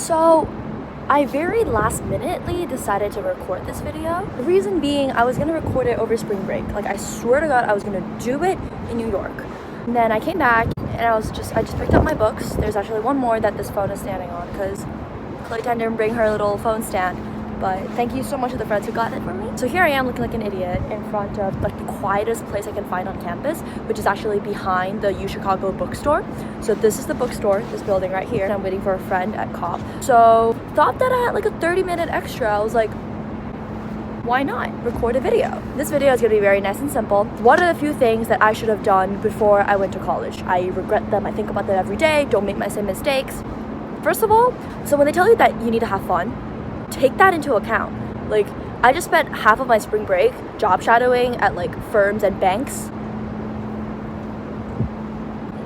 So I very last minutely decided to record this video. The reason being, I was gonna record it over spring break. Like, I swear to God, I was gonna do it in New York. And then I came back and I just picked up my books. There's actually one more that this phone is standing on because Clayton didn't bring her little phone stand. But thank you so much to the friends who got it for me. So here I am looking like an idiot in front of like the quietest place I can find on campus, which is actually behind the UChicago bookstore. So this is the bookstore, this building right here. And I'm waiting for a friend at COP. So thought that I had like a 30-minute extra. I was like, why not record a video? This video is gonna be very nice and simple. What are the few things that I should have done before I went to college? I regret them, I think about them every day, don't make my same mistakes. First of all, so when they tell you that you need to have fun, take that into account. Like, I just spent half of my spring break job shadowing at like firms and banks.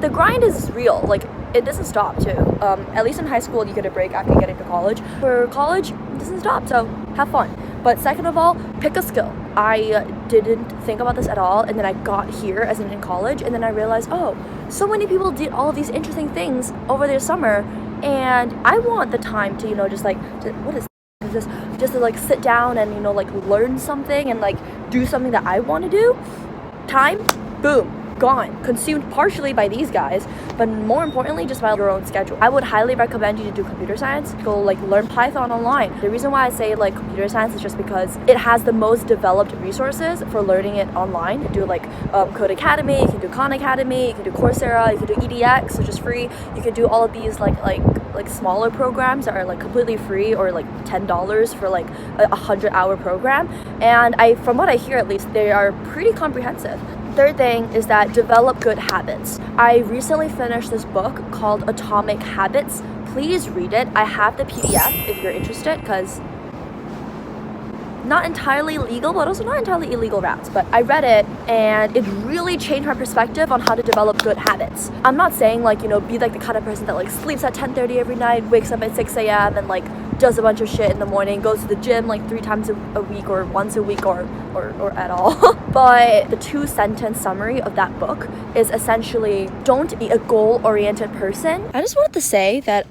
The grind is real, like it doesn't stop too. At least in high school you get a break after you get into college. For college, it doesn't stop, so have fun. But second of all, pick a skill. I didn't think about this at all, and then I got here as in college, and then I realized, oh, so many people did all of these interesting things over their summer, and I want the time to, just to like sit down and like learn something and like do something that I want to do. Time, boom, gone, consumed partially by these guys, but more importantly just by your own schedule. I would highly recommend you to do computer science. Go like learn Python online. The reason why I say like computer science is just because it has the most developed resources for learning it online. You can do like Code Academy, you can do Khan Academy, you can do Coursera, you can do EDX, which is free. You can do all of these like smaller programs that are like completely free, or like $10 for like a 100-hour program. And from what I hear at least, they are pretty comprehensive. Third thing is that develop good habits. I recently finished this book called Atomic Habits. Please read it. I have the PDF if you're interested, because not entirely legal, but also not entirely illegal routes. But I read it and it really changed my perspective on how to develop good habits. I'm not saying like, be like the kind of person that like sleeps at 10:30 every night, wakes up at 6 a.m. and like does a bunch of shit in the morning, goes to the gym like 3 times a week or once a week or at all. But the 2-sentence summary of that book is essentially, don't be a goal-oriented person. I just wanted to say that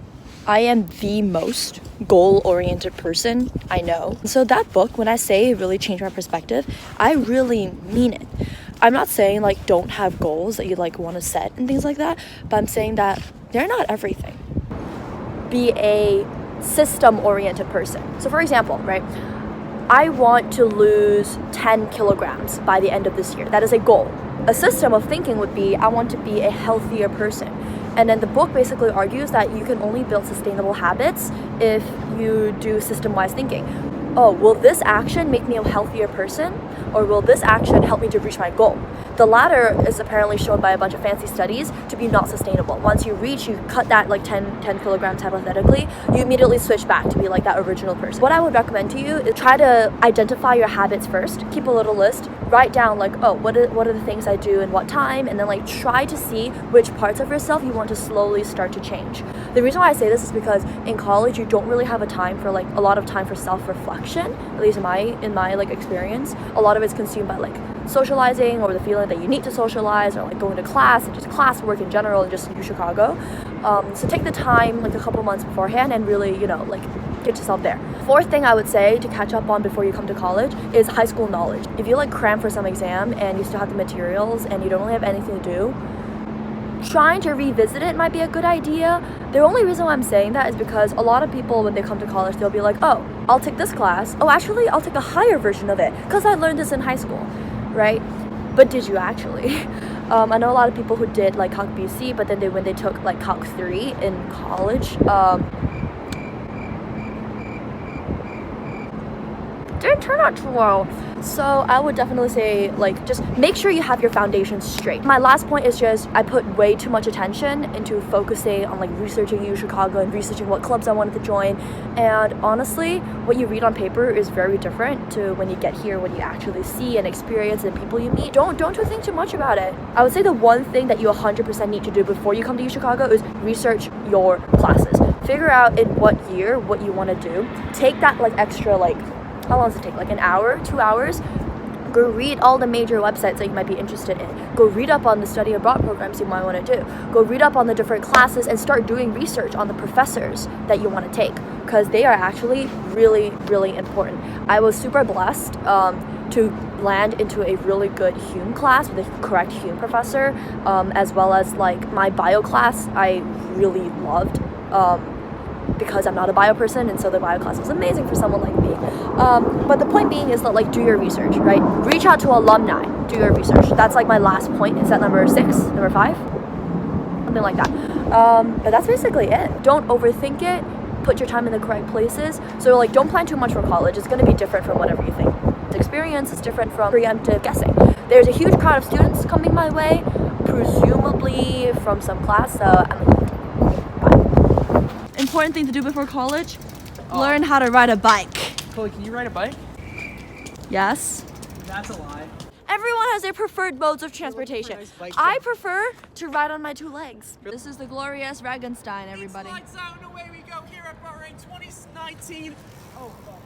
I am the most goal-oriented person I know. So that book, when I say it really changed my perspective, I really mean it. I'm not saying like don't have goals that you like want to set and things like that, but I'm saying that they're not everything. Be a system-oriented person. So for example, right, I want to lose 10 kilograms by the end of this year. That is a goal. A system of thinking would be, I want to be a healthier person. And then the book basically argues that you can only build sustainable habits if you do system-wise thinking. Oh, will this action make me a healthier person? Or will this action help me to reach my goal? The latter is apparently shown by a bunch of fancy studies to be not sustainable. Once you cut that like 10 kilograms hypothetically, you immediately switch back to be like that original person. What I would recommend to you is try to identify your habits first. Keep a little list. Write down like, oh, what are the things I do and what time, and then like try to see which parts of yourself you want to slowly start to change. The reason why I say this is because in college you don't really have a lot of time for self-reflection, at least in my like experience. A lot of it's consumed by like socializing, or the feeling that you need to socialize, or like going to class and just classwork in general, and just UChicago. So take the time like a couple months beforehand and really like get yourself there. Fourth thing I would say to catch up on before you come to college is high school knowledge. If you like cram for some exam and you still have the materials and you don't really have anything to do, trying to revisit it might be a good idea. The only reason why I'm saying that is because a lot of people, when they come to college, they'll be like, oh, I'll take this class. Oh, actually, I'll take a higher version of it because I learned this in high school, right? But did you actually? I know a lot of people who did like Calc BC, but then when they took like Calc 3 in college, didn't turn out too well. So I would definitely say like just make sure you have your foundation straight. My last point is just I put way too much attention into focusing on like researching UChicago and researching what clubs I wanted to join, and honestly what you read on paper is very different to when you get here, when you actually see and experience and people you meet. Don't think too much about it. I would say the one thing that you 100% need to do before you come to UChicago is research your classes. Figure out in what year what you want to do. Take that like extra like, how long does it take? Like an hour, 2 hours? Go read all the major websites that you might be interested in. Go read up on the study abroad programs you might want to do. Go read up on the different classes and start doing research on the professors that you want to take, because they are actually really, really important. I was super blessed to land into a really good Hume class with a correct Hume professor, as well as like my bio class I really loved, because I'm not a bio person, and so the bio class was amazing for someone like me. But the point being is that, like, do your research, right? Reach out to alumni, do your research. That's like my last point. Is that number 6, number 5? Something like that. But that's basically it. Don't overthink it. Put your time in the correct places. So like, don't plan too much for college. It's going to be different from whatever you think. The experience is different from preemptive guessing. There's a huge crowd of students coming my way, presumably from some class, so important thing to do before college, learn how to ride a bike. Chloe, can you ride a bike? Yes. That's a lie. Everyone has their preferred modes of transportation. I prefer to ride on my 2 legs. This is the glorious Ragenstein, everybody. Lights out and away we go here at Bahrain 2019. Oh, fuck.